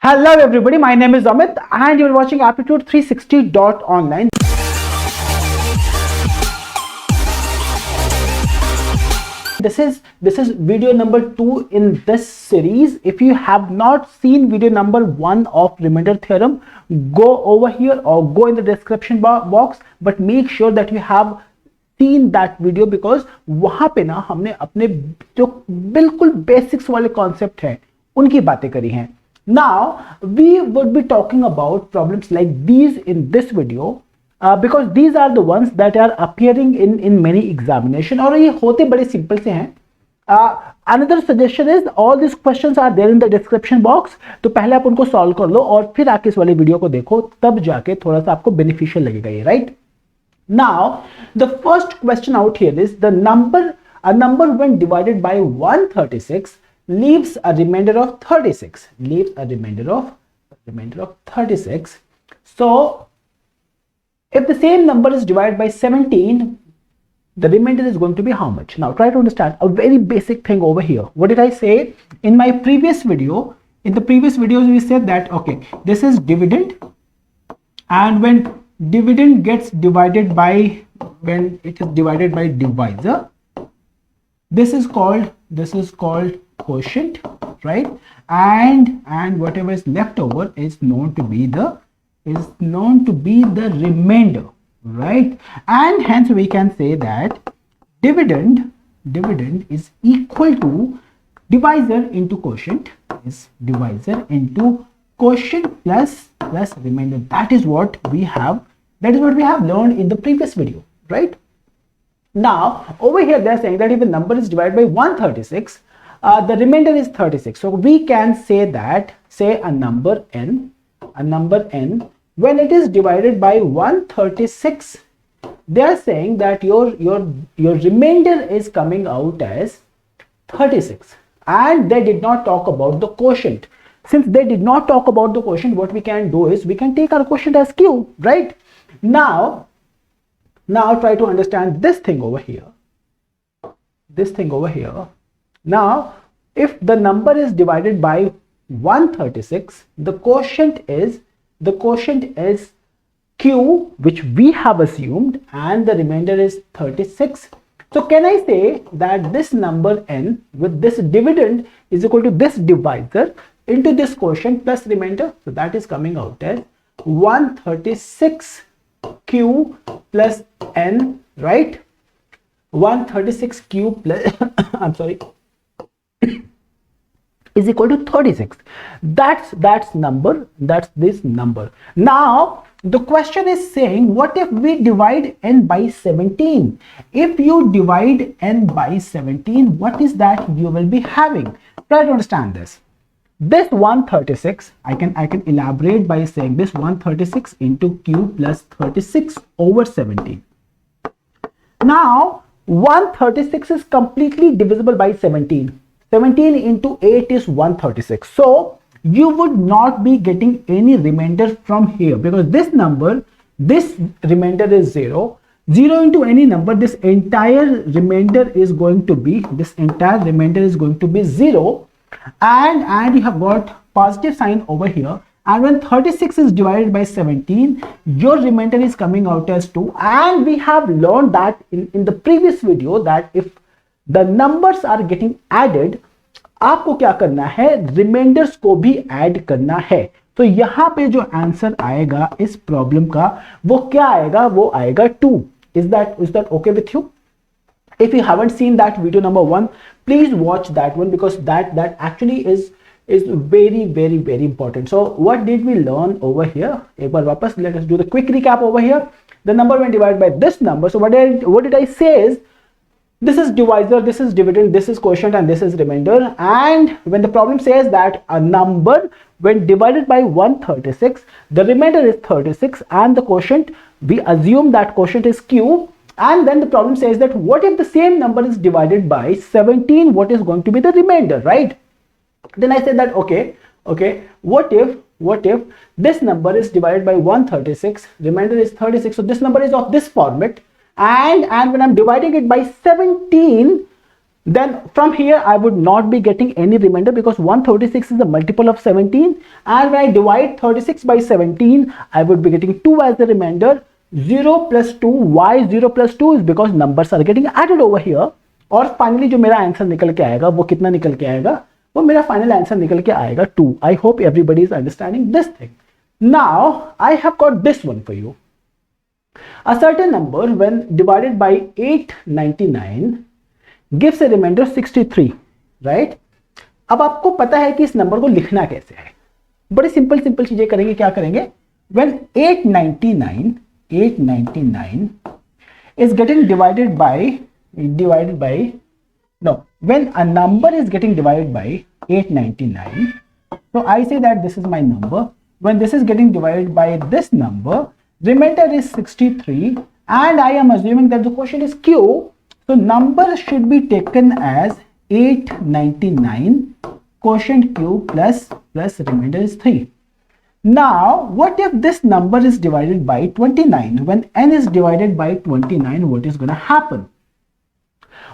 Hello everybody, my name is Amit and you're watching Aptitude 360.online. This is video number 2 in this series. If you have not seen video number 1 of remainder theorem, go over here or go in the description box, but make sure that you have seen that video because वहां पे ना हमने अपने जो बिल्कुल basics वाले concept हैं उनकी बातें करी हैं. Now we would be talking about problems like these in this video because these are the ones that are appearing in many examination और ये होते बड़े सिंपल से हैं. Another suggestion is all these questions are there in the description box. तो पहले आप उनको सॉल्व कर लो और फिर आके इस वाले वीडियो को देखो, तब जाके थोड़ा सा आपको बेनिफिशियल लगेगा ये, right? Now the first question out here is a number when divided by 136 leaves a remainder of 36. Leaves a remainder of 36. So if the same number is divided by 17, the remainder is going to be how much? Now try to understand a very basic thing over here. What did I say in my previous video? In the previous videos we said that okay, this is dividend, and when dividend gets divided by, when it is divided by divisor, this is called quotient, right? And whatever is left over is known to be the remainder, right? And hence we can say that dividend is equal to divisor into quotient, is divisor into quotient plus remainder. That is what we have learned in the previous video, right? Now over here they are saying that if a number is divided by 136, the remainder is 36. So we can say that, say a number n, when it is divided by 136, they are saying that your remainder is coming out as 36, and they did not talk about the quotient. Since they did not talk about the quotient, what we can do is we can take our quotient as q, right? Now try to understand this thing over here. Now if the number is divided by 136, the quotient is q, which we have assumed, and the remainder is 36. So can I say that this number n with this dividend is equal to this divisor into this quotient plus remainder? So that is coming out as 136 q plus n, right? 136 q plus I'm sorry is equal to 36. That's this number. Now the question is saying, what if we divide n by 17? If you divide n by 17, what is that you will be having? Try to understand this. This 136, I can elaborate by saying this 136 into q plus 36 over 17. Now 136 is completely divisible by 17. 17 into 8 is 136. So you would not be getting any remainder from here because this remainder is 0. 0 into any number, this entire remainder is going to be 0. And you have got positive sign over here, and when 36 is divided by 17, your remainder is coming out as 2. And we have learned that in the previous video that if the numbers are getting added, आपको क्या करना है, reminders को भी add करना है. तो यहाँ पे जो आंसर आएगा इस प्रॉब्लम का वो क्या आएगा, वो आएगा 2. Is that okay with you? If you haven't seen that video number 1, please watch that one because that actually is very important. So what did we learn over here? एक बार वापस, let us do the quick recap over here. The number when divided by this number, so what did I say is, this is divisor, this is dividend, this is quotient, and this is remainder. And when the problem says that a number when divided by 136, the remainder is 36, and the quotient, we assume that quotient is q. And then the problem says that what if the same number is divided by 17, what is going to be the remainder, right? Then I said that okay, what if this number is divided by 136, remainder is 36, so this number is of this format, and when I'm dividing it by 17, Then from here I would not be getting any remainder because 136 is a multiple of 17, and when I divide 36 by 17 I would be getting 2 as the remainder. 0 plus 2, why 0 plus 2 is because numbers are getting added over here. और finally जो मेरा answer निकल के आएगा वो कितना निकल के आएगा, वो मेरा फाइनल आंसर निकल के आएगा 2. आई hope everybody is understanding this thing. Now I have got this one for you. A certain number when divided by 899 gives a remainder 63, right? अब आपको पता है कि इस नंबर को लिखना कैसे है. बड़ी सिंपल सिंपल चीजें करेंगे. क्या करेंगे? When 899 is getting divided by no, when a number is getting divided by 899, so I say that this is my number. When this is getting divided by this number, remainder is 63, and I am assuming that the quotient is q, so number should be taken as 899 quotient q plus remainder is 3. Now what if this number is divided by 29? When n is divided by 29, what is going to happen?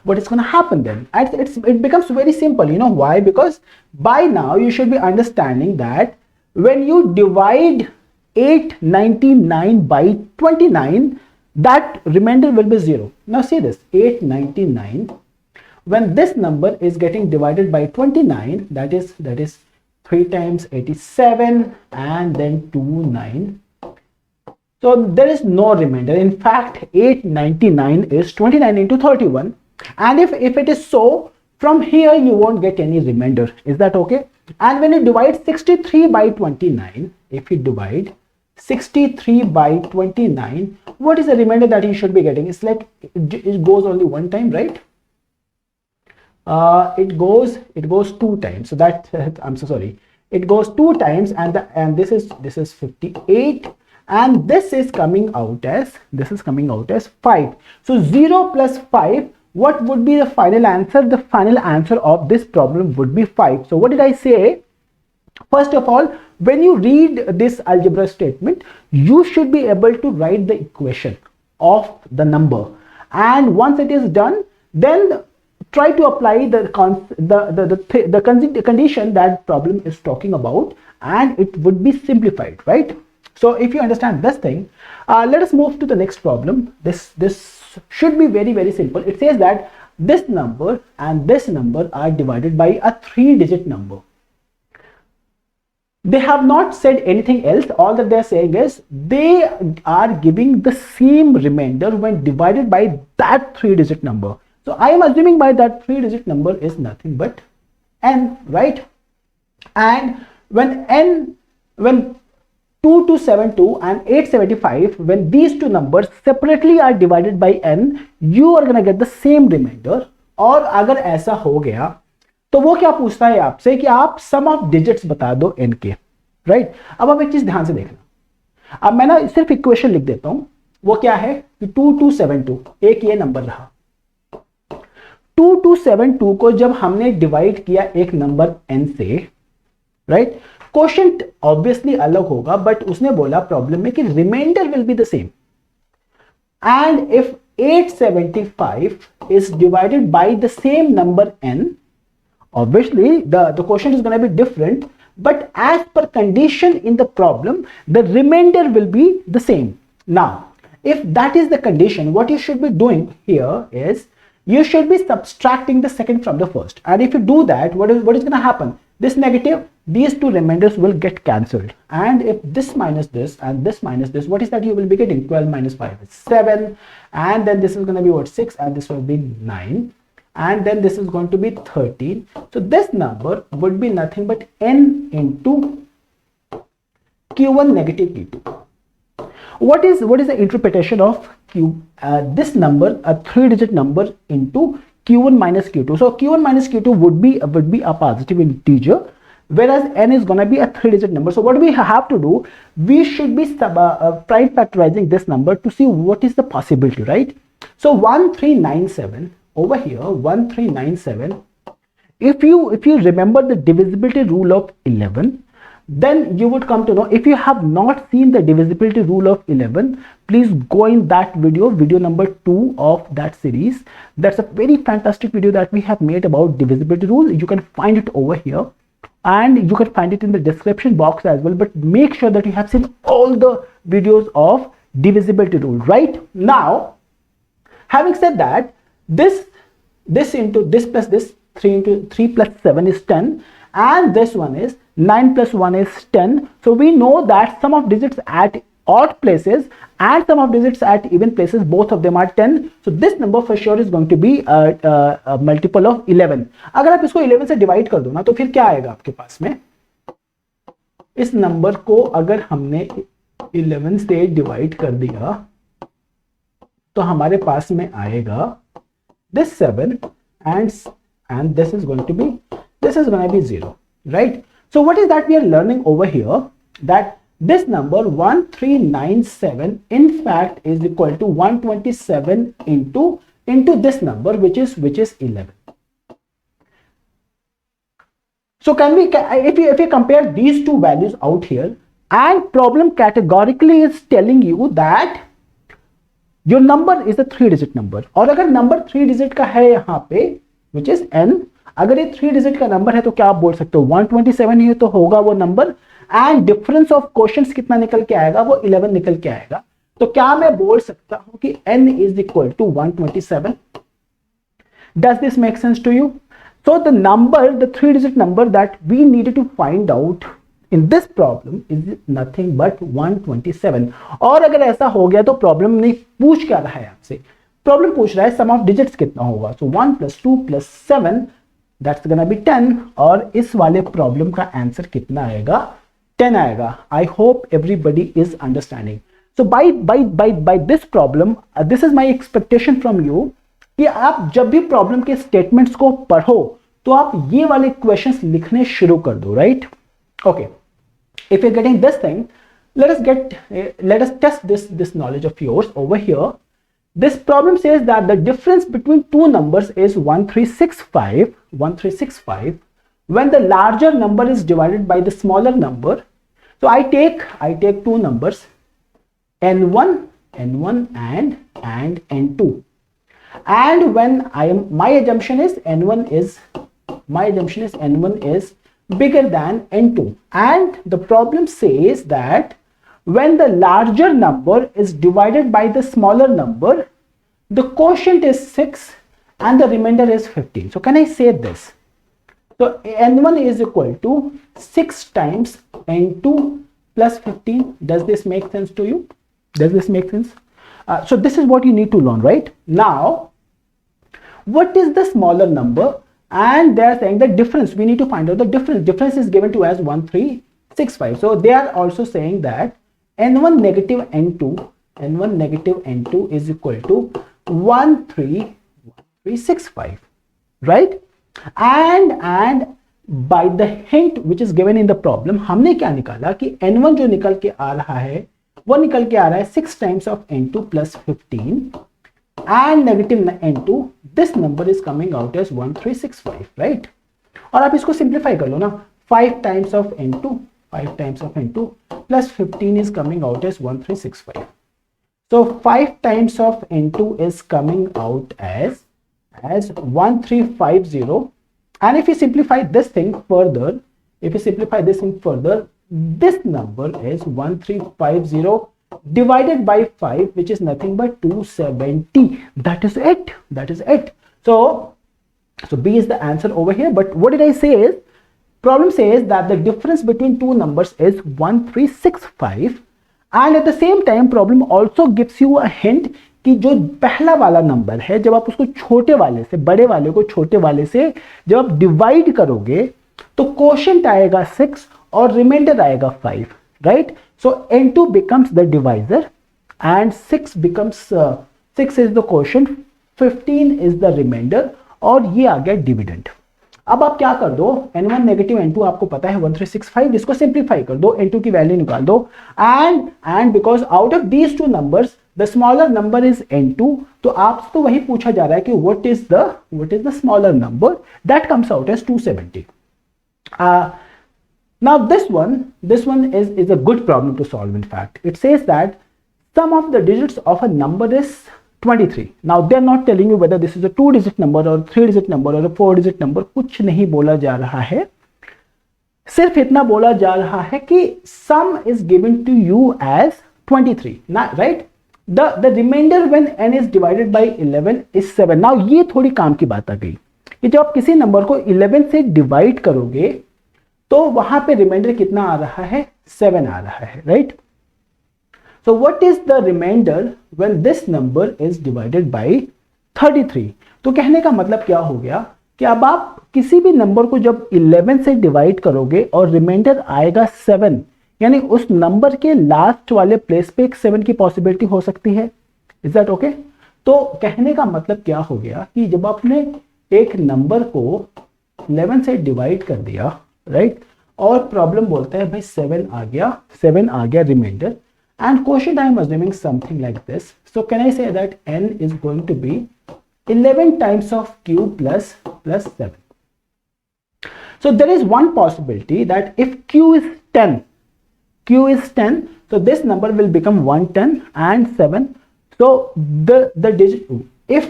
What is going to happen then? It becomes very simple. You know why? Because by now you should be understanding that when you divide 899 by 29, that remainder will be 0. Now see this, 899, when this number is getting divided by 29, that is 3 times 87 and then 29. So there is no remainder. In fact, 899 is 29 into 31. And if it is so, from here you won't get any remainder. Is that okay? And when you divide 63 by 29, if you divide 63 by 29, what is the remainder that you should be getting? It's like it goes only one time, right? It goes 2 times. So that I'm so sorry. It goes 2 times, and this is 58, and this is coming out as 5. So 0 plus 5. What would be the final answer? The final answer of this problem would be 5. So what did I say? First of all, when you read this algebra statement, you should be able to write the equation of the number, and once it is done, then try to apply the condition that problem is talking about, and it would be simplified, right? So if you understand this thing, let us move to the next problem. This should be very, very simple. It says that this number and this number are divided by a 3-digit number. They have not said anything else. All that they are saying is they are giving the same remainder when divided by that 3-digit number. So I am assuming by that 3-digit number is nothing but n, right? And when 2272 and 875, when these two numbers separately are divided by n, you are gonna get the same remainder. और अगर ऐसा हो गया तो वो क्या पूछता है आपसे कि आप सम ऑफ डिजिट्स बता दो n के, राइट? अब आप एक चीज ध्यान से देखना. अब मैं ना सिर्फ इक्वेशन लिख देता हूं. वो क्या है कि 2272 एक ये नंबर रहा. 2272 को जब हमने डिवाइड किया एक नंबर n से, राइट, क्वोशिएंट ऑब्वियसली अलग होगा, बट उसने बोला प्रॉब्लम में कि remainder will be the same. And if 875 is divided by the same number n, obviously the quotient is going to be different, but as per condition in the problem, the remainder will be the same. Now if that is the condition, what you should be doing here is you should be subtracting the second from the first, and if you do that, what is going to happen? This negative, these two remainders will get cancelled, and if this minus this and this minus this, what is that you will be getting? 12 minus 5 is 7, and then this is going to be what, 6, and this will be 9, and then this is going to be 13. So this number would be nothing but n into q1 negative q2. What is the interpretation of q? This number, a 3-digit number into q1 minus q2. So q1 minus q2 would be a positive integer, whereas n is going to be a 3-digit number. So what we have to do, we should be prime factorizing this number to see what is the possibility, right? So 1397 over here, 1397, if you remember the divisibility rule of 11, then you would come to know. If you have not seen the divisibility rule of 11, please go in that video number 2 of that series. That's a very fantastic video that we have made about divisibility rule. You can find it over here, and you can find it in the description box as well, but make sure that you have seen all the videos of divisibility rule. Right now, having said that, this into this plus this, 3 into 3 plus 7 is 10, and this one is 9 plus 1 is 10. So we know that sum of digits at odd places and sum of digits at even places, both of them are 10. So this number for sure is going to be a multiple of 11. अगर आप इसको 11 से divide कर दो ना, तो फिर क्या आएगा आपके पास में? इस नंबर को अगर हमने 11 से डिवाइड कर दिया तो हमारे पास में आएगा this 7 and this is going to be 0, right? So what is that we are learning over here? That this number 1397 in fact is equal to 127 into this number, which is 11. So can we, if we compare these two values out here, and problem categorically is telling you that your number is a 3-digit number, और अगर number 3 digit का है यहाँ पे which is n, अगर ये 3 digit का number है तो क्या आप बोल सकते हो 127 ही तो होगा वो number, and difference of questions कितना निकल के आएगा? वो 11 निकल के आएगा. तो क्या मैं बोल सकता हूं कि n is equal to 127? Does this make sense to you? So the number, the 3-digit number that we needed to find out in this problem is nothing but 127. और अगर ऐसा हो गया तो प्रॉब्लम नहीं पूछ क्या रहा है आपसे, प्रॉब्लम पूछ रहा है सम ऑफ डिजिट्स कितना होगा. सो 1 + 2 + 7 दैट्स गोना बी 10, और इस वाले प्रॉब्लम का आंसर कितना आएगा? 10 आएगा. I hope everybody is understanding. So by this problem, this is my expectation from you कि आप जब भी प्रॉब्लम के स्टेटमेंट्स को पढ़ो तो आप ये वाले क्वेश्चंस लिखने शुरू कर दो, right? Okay, if you're getting this thing, let us test this knowledge of yours over here. This problem says that the difference between two numbers is 1365 when the larger number is divided by the smaller number. So I take two numbers n1 and n2, and when my assumption is n1 is bigger than n2, and the problem says that when the larger number is divided by the smaller number, the quotient is 6 and the remainder is 15. So can I say this? So n1 is equal to 6 times n2 plus 15. Does this make sense to you? Does this make sense? So this is what you need to learn, right? Now, what is the smaller number? And they are saying the difference, we need to find out the difference. Difference is given to as 1365. So they are also saying that n1 negative n2 is equal to 1365, right? And by the hint which is given in the problem, हमने क्या निकाला कि n1 जो निकल के आ रहा है वो निकल के आ रहा है 6 times of n2 plus 15 and negative n2. This number is coming out as 1365, right? और आप इसको सिंप्लीफाई कर लो ना, 5 times of n2 plus 15 is coming out as 1365. So 5 times of n2 is coming out as 1350, and if you simplify this thing further, this number is 1350 divided by 5, which is nothing but 270. That is it. So B is the answer over here. But what did I say is, problem says that the difference between two numbers is 1365, and at the same time problem also gives you a hint कि जो पहला वाला number है, जब आप उसको छोटे वाले से, बड़े वाले को छोटे वाले से जब आप डिवाइड करोगे तो क्वोशिएंट आएगा 6 और रिमाइंडर आएगा 5, right? So n2 becomes the divisor and 6 is the quotient, 15 is the remainder, और ये आ गया डिविडेंड. अब आप क्या कर दो, n1 नेगेटिव n2 आपको पता है 1365, इसको सिंप्लीफाई कर दो, n2 की वैल्यू निकाल दो, and because out of these two numbers the smaller number is n2, तो आपसे तो वही पूछा जा रहा है कि what is the smaller number, that comes out as 270. Now this one is a good problem to solve. In fact, it says that sum of the digits of a number is 23. Now they are not telling you whether this is a 2-digit number or 3-digit number or a 4-digit number. कुछ नहीं बोला जा रहा है, सिर्फ इतना बोला जा रहा है कि sum is given to you as 23. Now, right? The remainder when n is divided by 11 is 7. Now ये थोड़ी काम की बात आ गई कि जब आप किसी नंबर को 11 से डिवाइड करोगे तो वहां पे रिमाइंडर कितना आ रहा है, 7 आ रहा है, right? So what is the remainder when this number is divided by 33? तो कहने का मतलब क्या हो गया कि अब आप किसी भी नंबर को जब 11 से डिवाइड करोगे और रिमाइंडर आएगा 7, यानी उस नंबर के लास्ट वाले प्लेस पे एक 7 की पॉसिबिलिटी हो सकती है. Is that okay? तो कहने का मतलब क्या हो गया कि जब आपने एक नंबर को 11 से डिवाइड कर दिया, राइट, और प्रॉब्लम बोलता है भाई 7 आ गया remainder, and question I am assuming something like this. So can I say that n is going to be 11 times of q plus 7. So there is one possibility that if q is 10, so this number will become 110 and 7. So the digit, if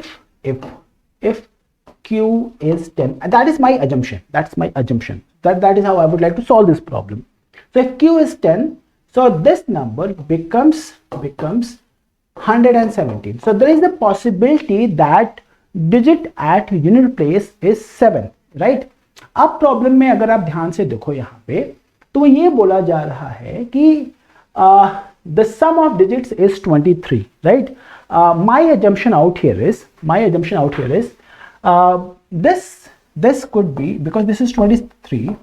q is 10, that is my assumption, that is how I would like to solve this problem. So if q is 10, so this number becomes 117. So there is the possibility that digit at unit place is 7, right? अब problem में अगर आप ध्यान से देखो यहाँ पे, तो ये बोला जा रहा है कि the sum of digits is 23, right? My assumption out here is this could be, because this is 23,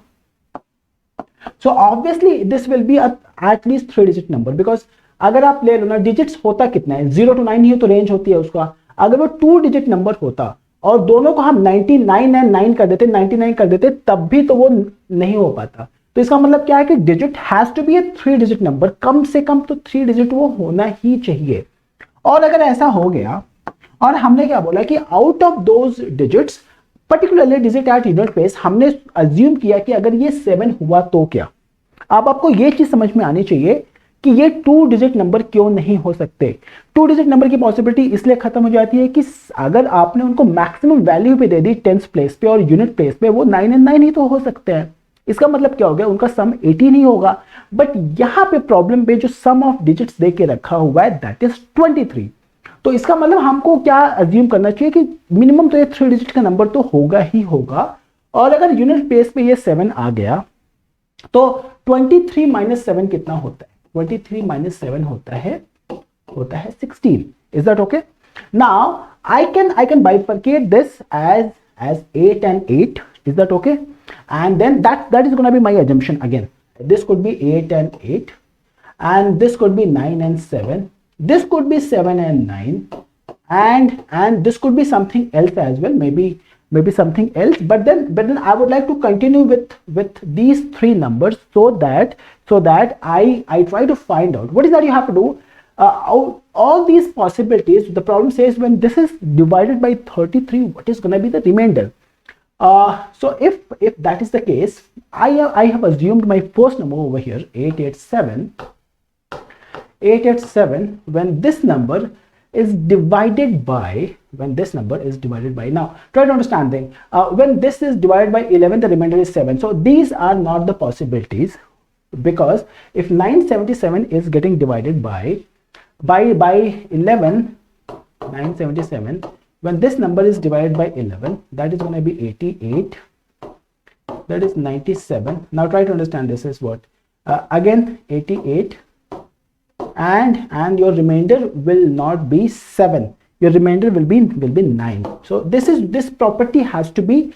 so obviously this will be at least 3-digit number, because अगर आप ले लो ना, डिजिट्स होता कितना है, 0 to 9 ही तो रेंज होती है उसका. अगर वो 2-digit नंबर होता और दोनों को हम 99 एंड 9 कर देते, 99 कर देते, तब भी तो वो नहीं हो पाता. तो इसका मतलब क्या है कि digit has to be a 3-digit number, कम से कम तो 3-digit वो होना ही चाहिए. और अगर ऐसा हो गया, और हमने क्या बोला कि out of those digits, particularly digit at unit place, हमने अज्यूम किया कि अगर ये 7 हुआ तो क्या. अब आपको ये चीज समझ में आनी चाहिए कि ये 2-digit नंबर क्यों नहीं हो सकते. 2-digit नंबर की पॉसिबिलिटी इसलिए खत्म हो जाती है कि अगर आपने उनको मैक्सिमम वैल्यू पे दे दी 10th प्लेस पे और यूनिट प्लेस पे, वो 9 and 9 ही तो हो सकते हैं. इसका मतलब क्या हो गया, उनका सम 18 ही होगा. बट यहां पे प्रॉब्लम पे जो सम ऑफ डिजिट्स दे के रखा हुआ है दैट इज 23. तो इसका मतलब हमको क्या अज्यूम करना चाहिए कि मिनिमम तो ये 3-digit का नंबर तो होगा ही होगा. और अगर यूनिट प्लेस पे ये 7 आ गया तो 23 minus 7 कितना होता है, 23 minus 7 होता है 16. Is that okay? Now I can bifurcate this as 8 and 8. Is that okay? And then that is going to be my assumption again. This could be 8 and 8, and this could be 9 and 7. This could be 7 and 9, and this could be something else as well. Maybe something else. But then I would like to continue with these 3 numbers so that I try to find out what is that you have to do. All these possibilities, the problem says when this is divided by 33, what is going to be the remainder? So if that is the case, I have assumed my first number over here, 887. When this number is divided by, now try to understand thing. When this is divided by 11, the remainder is 7. So these are not the possibilities, because if 977 is getting divided by 11, 977, when this number is divided by 11, that is going to be 88, that is 97. Now try to understand, this is what, again 88, and your remainder will not be 7, your remainder will be 9. So this property has to be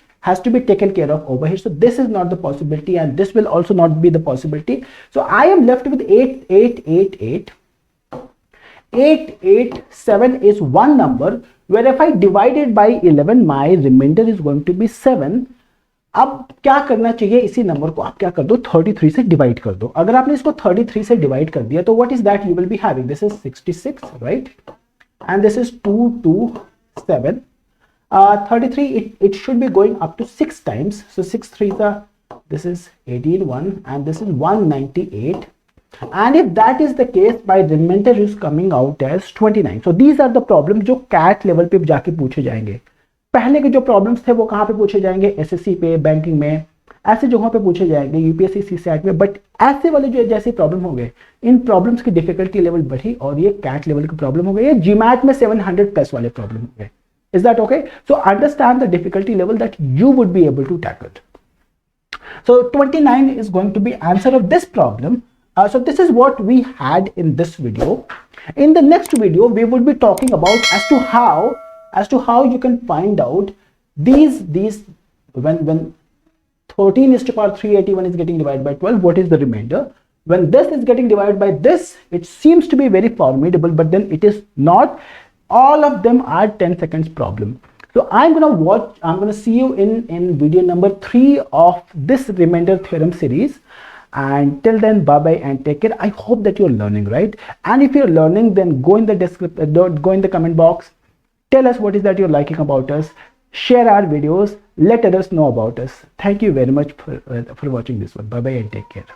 taken care of over here. So this is not the possibility, and this will also not be the possibility. So I am left with 8888. 887 is one number where if I divide it by 11, my remainder is going to be 7. अब क्या करना चाहिए, इसी number को आप क्या कर दो, 33 से डिवाइड कर दो. अगर आपने इसको 33 से डिवाइड कर दिया तो what is that you will be having, this is 66, right, and this is 227. 33, it should be going up to 6 times. So 6 3s are this is 18.1 and this is 198. And if that is the case, my remainder is coming out as 29. So these are the problems जो CAT level पे जाके पूछे जाएंगे. पहले के जो problems थे वो कहाँ पे पूछे जाएंगे, एसएससी पे, बैंकिंग में, ऐसे जगहों पे पूछे जाएंगे, यूपीएससी सीसैट में. बट ऐसे वाले जो जैसे प्रॉब्लम हो गए, इन प्रॉब्लम्स की डिफिकल्टी लेवल बढ़ी और ये कैट लेवल की प्रॉब्लम हो गई, ये जीमैट में 700 प्लस वाले प्रॉब्लम हो गए. Is that okay? So understand the difficulty level that you would be able to tackle. So 29 is going to be answer of this problem. So this is what we had in this video. In the next video, we would be talking about as to how you can find out these when 13 is to power 381 is getting divided by 12, what is the remainder? When this is getting divided by this, it seems to be very formidable, but then it is not. All of them are 10 seconds problem. So I'm going to see you in video number 3 of this remainder theorem series. And till then, bye bye and take care. I hope that you're learning, right? And if you're learning, then go in the description, go in the comment box, tell us what is that you're liking about us, share our videos, let others know about us. Thank you very much for watching this one. Bye bye and take care.